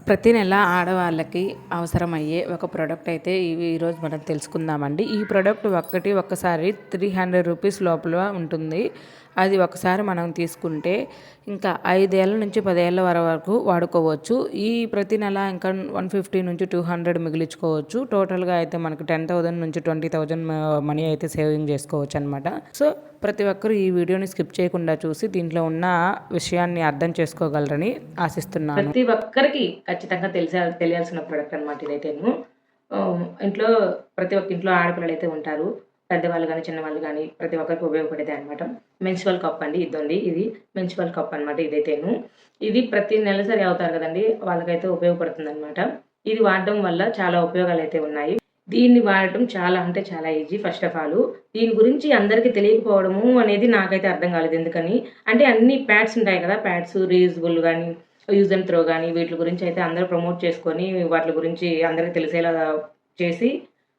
ప్రతి నెల ఆడవాళ్ళకి అవసరమయ్యే ఒక ప్రోడక్ట్ అయితే ఈరోజు మనం తెలుసుకుందామండి. ఈ ప్రోడక్ట్ ఒక్కసారి 300 రూపీస్ లోపల ఉంటుంది. అది ఒకసారి మనం తీసుకుంటే ఇంకా 5 ఏళ్ల నుంచి 10 ఏళ్ల వరకు వాడుకోవచ్చు. ఈ ప్రతి నెల ఇంకా 150 నుంచి 200 మిగిలించుకోవచ్చు. టోటల్గా అయితే మనకు 10,000 నుంచి 20,000 మనీ అయితే సేవింగ్ చేసుకోవచ్చు అనమాట. సో ప్రతి ఒక్కరూ ఈ వీడియోని స్కిప్ చేయకుండా చూసి దీంట్లో ఉన్న విషయాన్ని అర్థం చేసుకోగలరని ఆశిస్తున్నాను. ప్రతి ఒక్కరికి ఖచ్చితంగా తెలియాల్సిన ప్రోడక్ట్ అనమాట ఇదైతేను. ఇంట్లో ప్రతి ఒక్క ఇంట్లో ఆడపిల్లలు అయితే ఉంటారు. పెద్దవాళ్ళు కానీ చిన్నవాళ్ళు కానీ ప్రతి ఒక్కరికి ఉపయోగపడేదే అనమాట. మెన్స్ట్రువల్ కప్ అండి. ఇది మెన్స్ట్రువల్ కప్ అనమాట ఇదైతేను. ఇది ప్రతి నెలసరి అవుతారు కదండి, వాళ్ళకైతే ఉపయోగపడుతుంది అనమాట. ఇది వాడడం వల్ల చాలా ఉపయోగాలు అయితే ఉన్నాయి. దీన్ని వాడటం చాలా అంటే చాలా ఈజీ. ఫస్ట్ ఆఫ్ ఆల్ దీని గురించి అందరికీ తెలియకపోవడము అనేది నాకైతే అర్థం కాలేదు. ఎందుకని అంటే అన్ని ప్యాడ్స్ ఉంటాయి కదా, ప్యాడ్స్ రీయూజబుల్ కానీ యూజ్ అండ్ త్రో కానీ వీటి గురించి అయితే అందరూ ప్రమోట్ చేసుకొని వాటి గురించి అందరికీ తెలిసేలా చేసి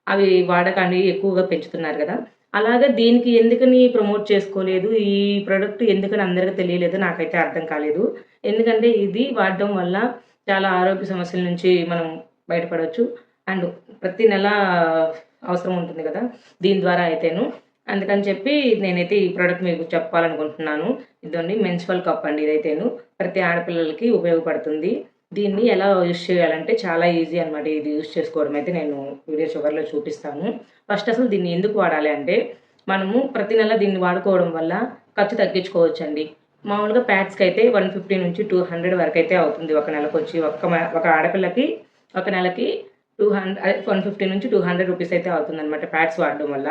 అవి వాడకాన్ని ఎక్కువగా పెంచుతున్నారు కదా. అలాగే దీనికి ఎందుకని ప్రమోట్ చేసుకోలేదు, ఈ ప్రోడక్ట్ ఎందుకని అందరికీ తెలియలేదు నాకైతే అర్థం కాలేదు. ఎందుకంటే ఇది వాడడం వల్ల చాలా ఆరోగ్య సమస్యల నుంచి మనం బయటపడవచ్చు. అండ్ ప్రతి నెల అవసరం ఉంటుంది కదా దీని ద్వారా అయితేను. అందుకని చెప్పి నేనైతే ఈ ప్రోడక్ట్ మీకు చెప్పాలనుకుంటున్నాను. ఇదండి మెన్స్ట్రువల్ కప్ అండి. ఇదైతేను ప్రతి ఆడపిల్లలకి ఉపయోగపడుతుంది. దీన్ని ఎలా యూజ్ చేయాలంటే చాలా ఈజీ అనమాట. ఇది యూజ్ చేసుకోవడం అయితే నేను వీడియో చివరిలో చూపిస్తాను. ఫస్ట్ అసలు దీన్ని ఎందుకు వాడాలి అంటే, మనము ప్రతి నెల దీన్ని వాడుకోవడం వల్ల ఖర్చు తగ్గించుకోవచ్చండి. మామూలుగా ప్యాడ్స్కి అయితే 150 నుంచి 200 వరకు అయితే అవుతుంది ఒక నెలకు వచ్చి. ఒక ఆడపిల్లకి ఒక నెలకి 150 నుంచి 200 రూపీస్ అయితే అవుతుందన్నమాట ప్యాడ్స్ వాడడం వల్ల.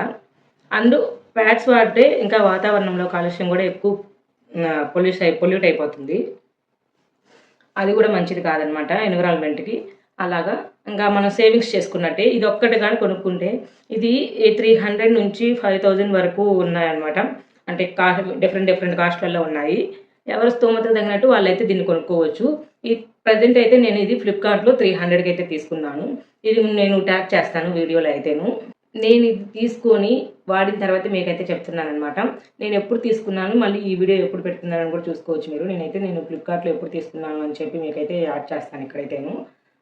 ప్యాడ్స్ వాడితే ఇంకా వాతావరణంలో కాలుష్యం కూడా ఎక్కువ పొల్యూట్ అయిపోతుంది. అది కూడా మంచిది కాదనమాట ఎన్విరాన్మెంట్కి. అలాగా ఇంకా మనం సేవింగ్స్ చేసుకున్నట్టే. ఇది ఒక్కటి కానీ కొనుక్కుంటే ఇది 300 నుంచి 5,000 వరకు ఉన్నాయన్నమాట. అంటే డిఫరెంట్ కాస్ట్లలో ఉన్నాయి. ఎవరి స్తోమతకు తగినట్టు వాళ్ళైతే దీన్ని కొనుక్కోవచ్చు. ఈ ప్రజెంట్ అయితే నేను ఇది ఫ్లిప్కార్ట్లో 300కి అయితే తీసుకున్నాను. ఇది నేను ట్యాగ్ చేస్తాను వీడియోలో అయితేను. నేను ఇది తీసుకొని వాడిన తర్వాత మీకైతే చెప్తున్నాను అనమాట. నేను ఎప్పుడు తీసుకున్నాను, మళ్ళీ ఈ వీడియో ఎప్పుడు పెడుతున్నానని కూడా చూసుకోవచ్చు మీరు. నేను ఫ్లిప్కార్ట్లో ఎప్పుడు తీసుకున్నాను అని చెప్పి మీకైతే యాడ్ చేస్తాను ఇక్కడైతేను.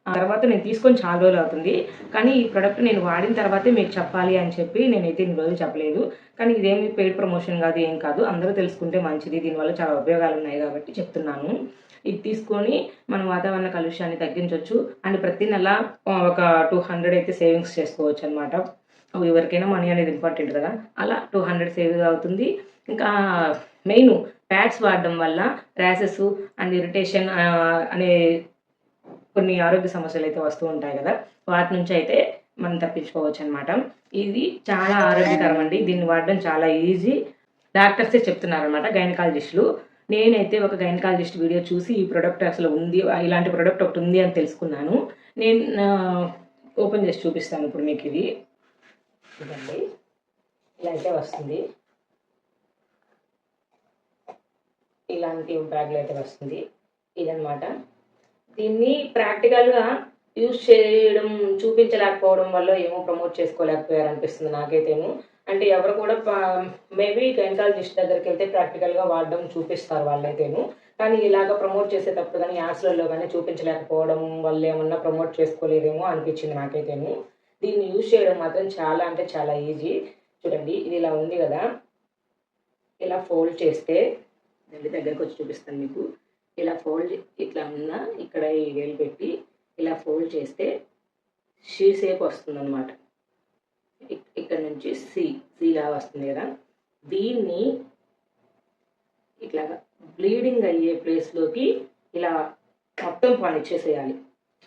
ఆ తర్వాత నేను తీసుకొని చాలా రోజులు అవుతుంది. కానీ ఈ ప్రోడక్ట్ నేను వాడిన తర్వాతే మీకు చెప్పాలి అని చెప్పి నేనైతే ఇన్ని రోజులు చెప్పలేదు. కానీ ఇదేమి పెయిడ్ ప్రమోషన్ కాదు, ఏం కాదు. అందరూ తెలుసుకుంటే మంచిది. దీనివల్ల చాలా ఉపయోగాలు ఉన్నాయి కాబట్టి చెప్తున్నాను. ఇది తీసుకొని మనం వాతావరణ కాలుష్యాన్ని తగ్గించవచ్చు. అండ్ ప్రతి నెల ఒక 200 అయితే సేవింగ్స్ చేసుకోవచ్చు అనమాట. ఎవరికైనా మనీ అనేది ఇంపార్టెంట్ కదా, అలా 200 సేవ్ అవుతుంది. ఇంకా మెయిన్ ప్యాడ్స్ వాడడం వల్ల ర్యాషెస్ అండ్ ఇరిటేషన్ అనే కొన్ని ఆరోగ్య సమస్యలు అయితే వస్తూ ఉంటాయి కదా, వాటి నుంచి అయితే మనం తప్పించుకోవచ్చు అనమాట. ఇది చాలా ఆరోగ్యకరం అండి. దీన్ని వాడడం చాలా ఈజీ. డాక్టర్సే చెప్తున్నారనమాట, గైనకాలజిస్టులు. నేనైతే ఒక గైనకాలజిస్ట్ వీడియో చూసి ఈ ప్రోడక్ట్ అసలు ఉంది, ఇలాంటి ప్రోడక్ట్ ఒకటి ఉంది అని తెలుసుకున్నాను. నేను ఓపెన్ చేసి చూపిస్తాను ఇప్పుడు మీకు. ఇది ఇదండి, ఇలా అయితే వస్తుంది. ఇలాంటి బ్యాగ్లో అయితే వస్తుంది. ఇదనమాట. దీన్ని ప్రాక్టికల్గా యూజ్ చేయడం చూపించలేకపోవడం వల్ల ఏమో ప్రమోట్ చేసుకోలేకపోయారు అనిపిస్తుంది నాకైతేను. అంటే ఎవరు కూడా మేబీ గైనకాలజిస్ట్ దగ్గరికి వెళ్తే ప్రాక్టికల్గా వాడడం చూపిస్తారు వాళ్ళైతేను. కానీ ఇలాగ ప్రమోట్ చేసేటప్పుడు కానీ యాడ్స్లలో కానీ చూపించలేకపోవడం వల్ల ఏమన్నా ప్రమోట్ చేసుకోలేదేమో అనిపించింది నాకైతేను. దీన్ని యూజ్ చేయడం మాత్రం చాలా అంటే చాలా ఈజీ. చూడండి, ఇది ఇలా ఉంది కదా, ఇలా ఫోల్డ్ చేస్తే దగ్గరికి వచ్చి చూపిస్తాను మీకు. ఇలా ఫోల్డ్ ఇట్లా ఉన్న ఇక్కడ ఈ వేలు పెట్టి ఇలా ఫోల్డ్ చేస్తే షీ షేప్ వస్తుంది అనమాట. ఇక్కడ నుంచి సీలా వస్తుంది కదా. దీన్ని ఇట్లాగా బ్లీడింగ్ అయ్యే ప్లేస్లోకి ఇలా మొత్తం పనిచ్చేసేయాలి.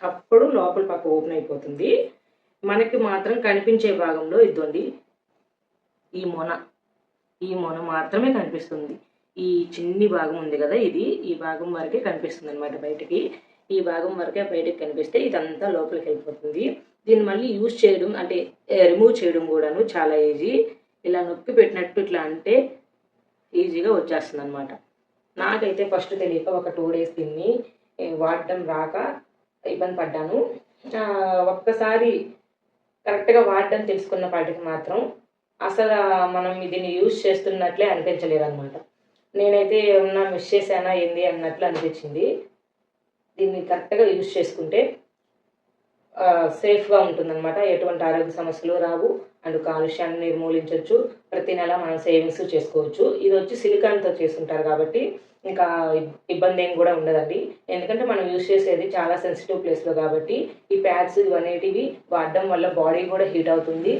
అప్పుడు లోపల పక్క ఓపెన్ అయిపోతుంది. మనకి మాత్రం కనిపించే భాగంలో ఇద్దండి, ఈ మొన మాత్రమే కనిపిస్తుంది. ఈ చిన్ని భాగం ఉంది కదా, ఈ భాగం వరకే కనిపిస్తుంది అనమాట బయటికి. ఈ భాగం వరకే బయటకు కనిపిస్తే ఇదంతా లోపలికి వెళ్ళిపోతుంది. దీన్ని మళ్ళీ యూజ్ చేయడం అంటే రిమూవ్ చేయడం కూడాను చాలా ఈజీ. ఇలా నొక్కి పెట్టినట్టు ఇట్లా అంటే ఈజీగా వచ్చేస్తుంది అనమాట. నాకైతే ఫస్ట్ తెలియక ఒక 2 days దీన్ని వాడడం రాక ఇబ్బంది పడ్డాను. ఒక్కసారి కరెక్ట్గా వాడడం తెలుసుకున్న పాటికి మాత్రం అసలు మనం దీన్ని యూజ్ చేస్తున్నట్లే అనిపించలేదు అనమాట. నేనైతే ఏమన్నా మిస్ చేశానా ఏంది అన్నట్లు అనిపించింది. దీన్ని కరెక్ట్గా యూజ్ చేసుకుంటే సేఫ్గా ఉంటుందన్నమాట. ఎటువంటి ఆరోగ్య సమస్యలు రావు. అండ్ కాలుష్యాన్ని నిర్మూలించవచ్చు. ప్రతి నెల మనం సేవింగ్స్ చేసుకోవచ్చు. ఇది వచ్చి సిలికాన్తో చేసుంటారు కాబట్టి ఇంకా ఇబ్బంది ఏం కూడా ఉండదండి. ఎందుకంటే మనం యూజ్ చేసేది చాలా సెన్సిటివ్ ప్లేస్లో కాబట్టి ఈ ప్యాడ్స్ ఇవనేటివి వాడడం వల్ల బాడీ కూడా హీట్ అవుతుంది.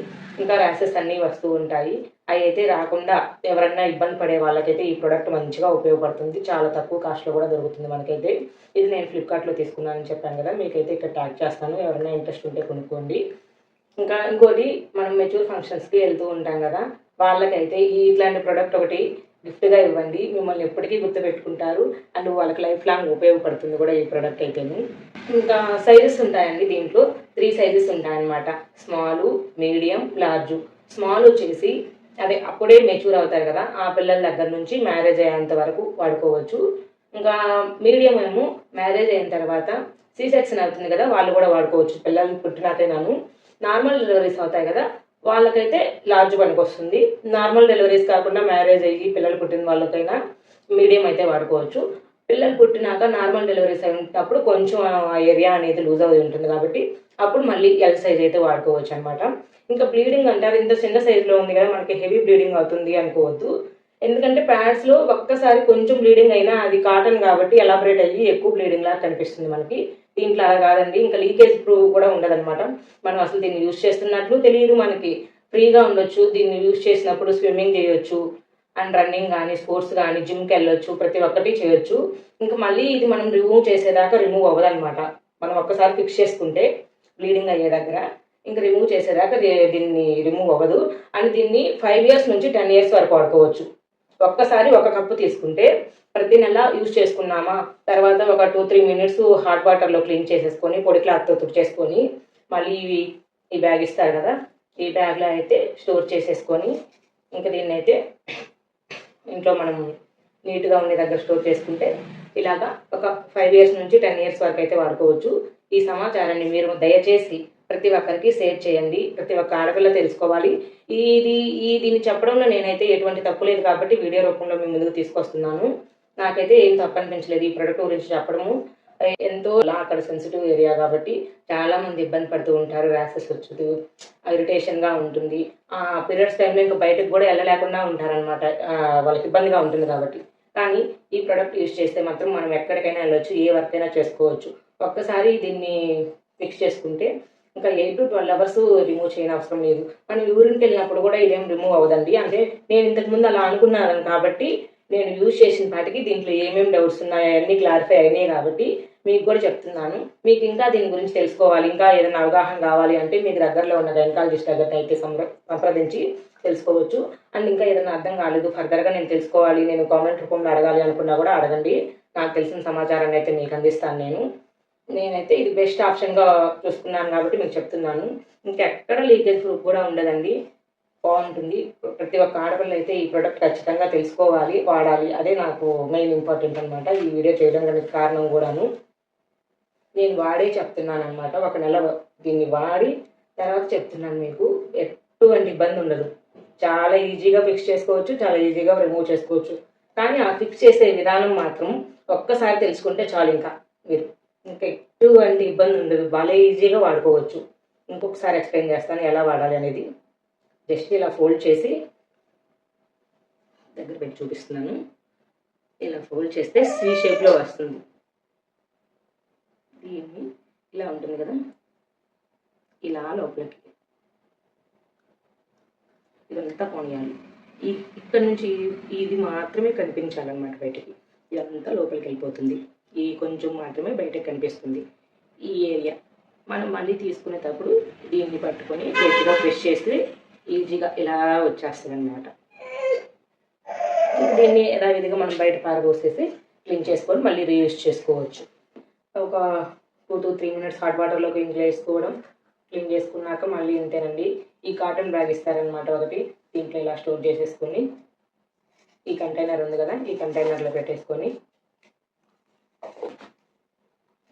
ఇంకా ర్యాషెస్ అన్నీ వస్తూ ఉంటాయి. అవి అయితే రాకుండా ఎవరన్నా ఇబ్బంది పడే వాళ్ళకైతే ఈ ప్రోడక్ట్ మంచిగా ఉపయోగపడుతుంది. చాలా తక్కువ కాస్ట్లో కూడా దొరుకుతుంది మనకైతే. ఇది నేను ఫ్లిప్కార్ట్లో తీసుకున్నానని చెప్పాను కదా, మీకైతే ఇక్కడ ట్యాగ్ చేస్తాను. ఎవరైనా ఇంట్రెస్ట్ ఉంటే కొనుక్కోండి. ఇంకా ఇంకోటి, మనం మెచ్యూర్ ఫంక్షన్స్కి వెళ్తూ ఉంటాం కదా, వాళ్ళకైతే ఇట్లాంటి ప్రోడక్ట్ ఒకటి గిఫ్ట్గా ఇవ్వండి. మిమ్మల్ని ఎప్పటికీ గుర్తుపెట్టుకుంటారు. అండ్ వాళ్ళకి లైఫ్ లాంగ్ ఉపయోగపడుతుంది కూడా ఈ ప్రోడక్ట్ అయితేను. ఇంకా సైజెస్ ఉంటాయండి దీంట్లో. 3 సైజెస్ ఉంటాయన్నమాట. Small, medium, large. స్మాల్ వచ్చేసి అదే అప్పుడే మెచ్యూర్ అవుతారు కదా, ఆ పిల్లల దగ్గర నుంచి మ్యారేజ్ అయ్యేంత వరకు వాడుకోవచ్చు. ఇంకా మీడియం ఏమో మ్యారేజ్ అయిన తర్వాత సి సెక్షన్ అవుతుంది కదా, వాళ్ళు కూడా వాడుకోవచ్చు. పిల్లలు పుట్టినాకైనాను. నార్మల్ డెలివరీస్ అవుతాయి కదా, వాళ్ళకైతే లార్జ్ పనికొస్తుంది. నార్మల్ డెలివరీస్ కాకుండా మ్యారేజ్ అయ్యి పిల్లలు పుట్టిన వాళ్ళకైనా మీడియం అయితే వాడుకోవచ్చు. పిల్లలు పుట్టినాక నార్మల్ డెలివరీస్ అయినప్పుడు కొంచెం ఆ ఏరియా అనేది లూజ్ అయి ఉంటుంది కాబట్టి అప్పుడు మళ్ళీ ఎల్ సైజ్ అయితే వాడుకోవచ్చు అనమాట. ఇంకా బ్లీడింగ్ అంటారు, ఇంత చిన్న సైజులో ఉంది కదా, మనకి హెవీ బ్లీడింగ్ అవుతుంది అనుకోవద్దు. ఎందుకంటే ప్యాడ్స్లో ఒక్కసారి కొంచెం బ్లీడింగ్ అయినా అది కాటన్ కాబట్టి ఎలాబరేట్ అయ్యి ఎక్కువ బ్లీడింగ్ లాగా కనిపిస్తుంది మనకి. దీంట్లో అలా కాదండి. ఇంకా లీకేజ్ ప్రూఫ్ కూడా ఉండదన్నమాట. మనం అసలు దీన్ని యూజ్ చేస్తున్నట్లు తెలియదు మనకి. ఫ్రీగా ఉండొచ్చు. దీన్ని యూజ్ చేసినప్పుడు స్విమ్మింగ్ చేయొచ్చు, అండ్ రన్నింగ్ కానీ, స్పోర్ట్స్ కానీ, జిమ్కి వెళ్ళొచ్చు, ప్రతి ఒక్కటి చేయొచ్చు. ఇంకా మళ్ళీ ఇది మనం రిమూవ్ చేసేదాకా రిమూవ్ అవ్వదన్నమాట. మనం ఒక్కసారి ఫిక్స్ చేసుకుంటే బ్లీడింగ్ అయ్యే దగ్గర ఇంకా రిమూవ్ చేసేదాకా దీన్ని రిమూవ్ అవ్వదు. అండ్ దీన్ని 5 ఇయర్స్ నుంచి 10 ఇయర్స్ వరకు వాడుకోవచ్చు. ఒక్కసారి ఒక కప్పు తీసుకుంటే ప్రతి నెల యూజ్ చేసుకున్నామా, తర్వాత ఒక 2-3 మినిట్స్ హాట్ వాటర్లో క్లీన్ చేసేసుకొని పొడి క్లాత్తో తుడిచేసుకొని మళ్ళీ ఈ బ్యాగ్ ఇస్తారు కదా, ఈ బ్యాగ్లో అయితే స్టోర్ చేసేసుకొని ఇంకా దీన్ని అయితే ఇంట్లో మనం నీట్గా ఉండే దగ్గర స్టోర్ చేసుకుంటే ఇలాగా ఒక 5 ఇయర్స్ నుంచి 10 ఇయర్స్ వరకు అయితే వాడుకోవచ్చు. ఈ సమాచారాన్ని మీరు దయచేసి ప్రతి ఒక్కరికి షేర్ చేయండి. ప్రతి ఒక్క ఆడపిల్ల తెలుసుకోవాలి. దీన్ని చెప్పడంలో నేనైతే ఎటువంటి తప్పు లేదు కాబట్టి వీడియో రూపంలో మీ ముందుకు తీసుకొస్తున్నాను. నాకైతే ఏం తప్పు అనిపించలేదు ఈ ప్రోడక్ట్ గురించి చెప్పడము. ఎంతో అక్కడ సెన్సిటివ్ ఏరియా కాబట్టి చాలామంది ఇబ్బంది పడుతూ ఉంటారు. ర్యాషెస్ వచ్చుతూ ఇరిటేషన్గా ఉంటుంది. పీరియడ్స్ టైంలో ఇంకా బయటకు కూడా వెళ్ళలేకుండా ఉంటారనమాట. వాళ్ళకి ఇబ్బందిగా ఉంటుంది కాబట్టి. కానీ ఈ ప్రోడక్ట్ యూజ్ చేస్తే మాత్రం మనం ఎక్కడికైనా వెళ్ళొచ్చు, ఏ వర్క్ అయినా చేసుకోవచ్చు. ఒక్కసారి దీన్ని ఫిక్స్ చేసుకుంటే ఇంకా 8 to 12 అవర్స్ రిమూవ్ చేయని అవసరం లేదు. మనం యూరిన్కి వెళ్ళినప్పుడు కూడా ఇదేం రిమూవ్ అవ్వదండి. అంటే నేను ఇంతకుముందు అలా అనుకున్నాను కాబట్టి నేను యూజ్ చేసిన వాటికి దీంట్లో ఏమేమి డౌట్స్ ఉన్నాయో అవన్నీ క్లారిఫై అయినాయి కాబట్టి మీకు కూడా చెప్తున్నాను. మీకు ఇంకా దీని గురించి తెలుసుకోవాలి, ఇంకా ఏదైనా అవగాహన కావాలి అంటే మీకు దగ్గరలో ఉన్న గైనకాలజిస్ట్ దగ్గర అయితే సంప్రదించి తెలుసుకోవచ్చు. అండ్ ఇంకా ఏదైనా అర్థం కాలేదు, ఫర్దర్గా నేను తెలుసుకోవాలి, నేను కామెంట్ రూపంలో అడగాలి అనుకున్నా కూడా అడగండి. నాకు తెలిసిన సమాచారాన్ని అయితే మీకు అందిస్తాను. నేనైతే ఇది బెస్ట్ ఆప్షన్గా చూసుకున్నాను కాబట్టి మీకు చెప్తున్నాను. ఇంకెక్కడ లీకేజ్ ప్రూఫ్ కూడా ఉండదండి. బాగుంటుంది. ప్రతి ఒక్క ఆడపిల్ల అయితే ఈ ప్రోడక్ట్ ఖచ్చితంగా తెలుసుకోవాలి, వాడాలి. అదే నాకు మెయిన్ ఇంపార్టెంట్ అనమాట. ఈ వీడియో చేయడం కారణం కూడాను నేను వాడే చెప్తున్నాను అనమాట. ఒక నెల దీన్ని వాడి తర్వాత చెప్తున్నాను మీకు. ఎటువంటి ఇబ్బంది ఉండదు. చాలా ఈజీగా ఫిక్స్ చేసుకోవచ్చు, చాలా ఈజీగా రిమూవ్ చేసుకోవచ్చు. కానీ ఆ ఫిక్స్ చేసే విధానం మాత్రం ఒక్కసారి తెలుసుకుంటే చాలు. మీరు ఇంకా ఎటువంటి ఇబ్బంది ఉండదు. భలే ఈజీగా వాడుకోవచ్చు. ఇంకొకసారి ఎక్స్ప్లెయిన్ చేస్తాను ఎలా వాడాలి అనేది. జస్ట్ ఇలా ఫోల్డ్ చేసి దగ్గర పెట్టి చూపిస్తున్నాను. ఇలా ఫోల్డ్ చేస్తే సి షేప్లో వస్తుంది. దీన్ని ఇలా ఉంటుంది కదా, ఇలా లోపలికి ఇదంతా కొనియాలి. ఇక్కడ నుంచి ఇది మాత్రమే కనిపించాలన్నమాట బయటకి. ఇదంతా లోపలికి వెళ్ళిపోతుంది. ఈ కొంచెం మాత్రమే బయటకు కనిపిస్తుంది ఈ ఏరియా. మనం మళ్ళీ తీసుకునేటప్పుడు దీన్ని పట్టుకొని గట్టిగా ప్రెస్ చేస్తే ఈజీగా ఇలా వచ్చేస్తుంది అన్నమాట. దీన్ని యథావిధిగా మనం బయట పారబోసేసి క్లీన్ చేసుకొని మళ్ళీ రీయూజ్ చేసుకోవచ్చు. ఒక 2 to 3 మినిట్స్ హాట్ వాటర్లో క్లీన్ చేసుకున్నాక మళ్ళీ ఇంతేనండి. ఈ కాటన్ బ్యాగ్ ఇస్తారనమాట ఒకటి. దీంట్లో ఇలా స్టోర్ చేసేసుకొని ఈ కంటైనర్ ఉంది కదా, ఈ కంటైనర్లో పెట్టేసుకొని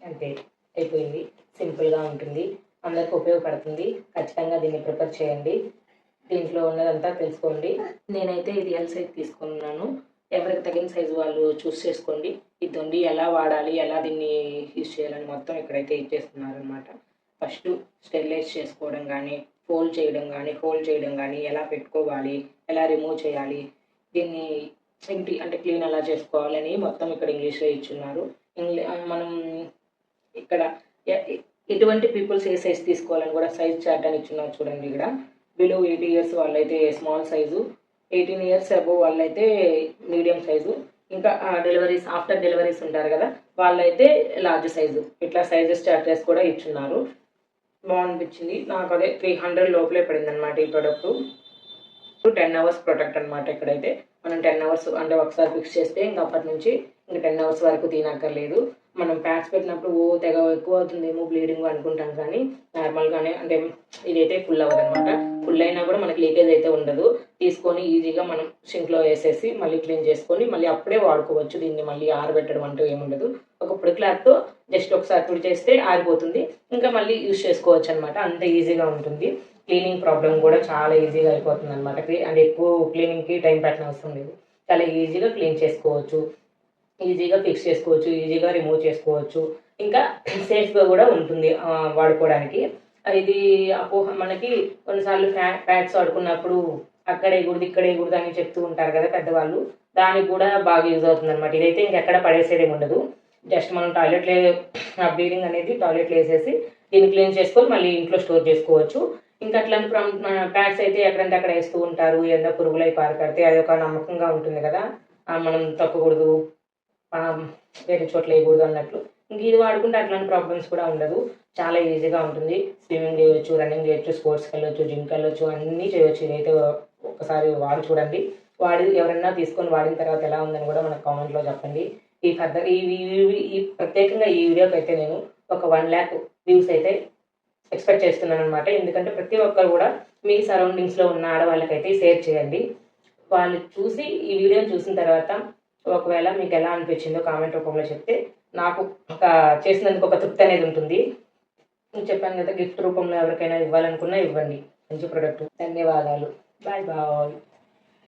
అంతే అయిపోయింది. సింపుల్గా ఉంటుంది, అందరికి ఉపయోగపడుతుంది. ఖచ్చితంగా దీన్ని ప్రిపేర్ చేయండి. దీంట్లో ఉన్నదంతా తెలుసుకోండి. నేనైతే ఇది ఎల్ సైజ్ తీసుకున్నాను. ఎవరికి తగిన సైజు వాళ్ళు చూస్ చేసుకోండి. ఈ ఇదండి ఎలా వాడాలి, ఎలా దీన్ని యూజ్ చేయాలని మొత్తం ఇక్కడైతే ఇచ్చేస్తున్నారనమాట. ఫస్ట్ స్టెరిలైజ్ చేసుకోవడం కానీ, హోల్డ్ చేయడం కానీ, ఎలా పెట్టుకోవాలి, ఎలా రిమూవ్ చేయాలి, దీన్ని ఏంటి అంటే క్లీన్ ఎలా చేసుకోవాలని మొత్తం ఇక్కడ ఇంగ్లీష్‌లో ఇచ్చున్నారు. మనం ఇక్కడ ఎటువంటి పీపుల్స్ ఏ సైజ్ తీసుకోవాలని కూడా సైజ్ చార్ట్ అని ఇచ్చున్నారు చూడండి ఇక్కడ. బిలో 80 ఇయర్స్ వాళ్ళైతే స్మాల్ సైజు, 18 ఇయర్స్ అబోవ్ వాళ్ళైతే మీడియం సైజు, ఇంకా ఆఫ్టర్ డెలివరీస్ ఉంటారు కదా వాళ్ళైతే లార్జ్ సైజు. ఇట్లా సైజెస్ చార్టెస్ కూడా ఇచ్చున్నారు. బాగనిపించింది నాకు. అదే 300 లోపలే పడిందనమాట ఈ ప్రోడక్టు. 10 అవర్స్ ప్రొడక్ట్ అనమాట. ఇక్కడైతే మనం 10 అవర్స్ అంటే ఒకసారి ఫిక్స్ చేస్తే ఇంక అప్పటి నుంచి ఇంక 10 అవర్స్ వరకు తినక్కర్లేదు. మనం ప్యాడ్స్ పెట్టినప్పుడు తెగ ఎక్కువ అవుతుందేమో బ్లీడింగ్ అనుకుంటాం, కానీ నార్మల్గానే అంటే ఇదైతే ఫుల్ అవ్వదనమాట. ఫుల్ అయినా కూడా మనకి లీకేజ్ అయితే ఉండదు. తీసుకొని ఈజీగా మనం సింక్లో వేసేసి మళ్ళీ క్లీన్ చేసుకొని మళ్ళీ అప్పుడే వాడుకోవచ్చు. దీన్ని మళ్ళీ ఆరబెట్టడం అంటూ ఏముండదు. ఒక పొడి క్లాత్తో జస్ట్ ఒకసారి పొడి చేస్తే ఆరిపోతుంది, ఇంకా మళ్ళీ యూజ్ చేసుకోవచ్చు అనమాట. అంత ఈజీగా ఉంటుంది. క్లీనింగ్ ప్రాబ్లం కూడా చాలా ఈజీగా అయిపోతుంది అనమాట. అంటే ఎక్కువ క్లీనింగ్కి టైం పెట్టిన అవసరం లేదు. చాలా ఈజీగా క్లీన్ చేసుకోవచ్చు, ఈజీగా ఫిక్స్ చేసుకోవచ్చు, ఈజీగా రిమూవ్ చేసుకోవచ్చు. ఇంకా సేఫ్గా కూడా ఉంటుంది వాడుకోవడానికి. ఇది అపోహ మనకి కొన్నిసార్లు ప్యాడ్స్ వాడుకున్నప్పుడు అక్కడ వేయకూడదు, ఇక్కడ వేయకూడదు అని చెప్తూ ఉంటారు కదా పెద్దవాళ్ళు. దానికి కూడా బాగా యూజ్ అవుతుంది అనమాట. ఇదైతే ఇంకెక్కడ పడేసేదేమి ఉండదు. జస్ట్ మనం బ్లీడింగ్ అనేది టాయిలెట్లో వేసేసి దీన్ని క్లీన్ చేసుకొని మళ్ళీ ఇంట్లో స్టోర్ చేసుకోవచ్చు. ఇంకా అట్లాంటి ప్యాడ్స్ అయితే ఎక్కడంటే అక్కడ వేస్తూ ఉంటారు, ఏదో పురుగులై పారిపడితే అది ఒక నమ్మకంగా ఉంటుంది కదా, మనం తొక్కకూడదు, వేరే చోట్ల వేయకూడదు అన్నట్లు. ఇంక ఇది వాడుకుంటే అట్లాంటి ప్రాబ్లమ్స్ కూడా ఉండదు. చాలా ఈజీగా ఉంటుంది. స్విమ్మింగ్ చేయొచ్చు, రన్నింగ్ చేయొచ్చు, స్పోర్ట్స్కి వెళ్ళొచ్చు, జిమ్కి వెళ్ళొచ్చు, అన్నీ చేయొచ్చు. ఇదైతే ఒక్కసారి వాడి చూడండి. ఎవరైనా తీసుకొని వాడిన తర్వాత ఎలా ఉందని కూడా మనకు కామెంట్లో చెప్పండి. ఈ ప్రత్యేకంగా ఈ వీడియోకి అయితే నేను ఒక 1 lakh వ్యూస్ అయితే ఎక్స్పెక్ట్ చేస్తున్నాను అనమాట. ఎందుకంటే ప్రతి ఒక్కరు కూడా మీ సరౌండింగ్స్లో ఉన్న ఆడవాళ్ళకైతే షేర్ చేయండి. వాళ్ళు చూసి ఈ వీడియోని చూసిన తర్వాత ఒకవేళ మీకు ఎలా అనిపించిందో కామెంట్ రూపంలో చెప్తే నాకు చేసినందుకు ఒక తృప్తి అనేది ఉంటుంది. చెప్పాను కదా, గిఫ్ట్ రూపంలో ఎవరికైనా ఇవ్వాలనుకున్నా ఇవ్వండి. మంచి ప్రోడక్ట్. ధన్యవాదాలు. Bye bye.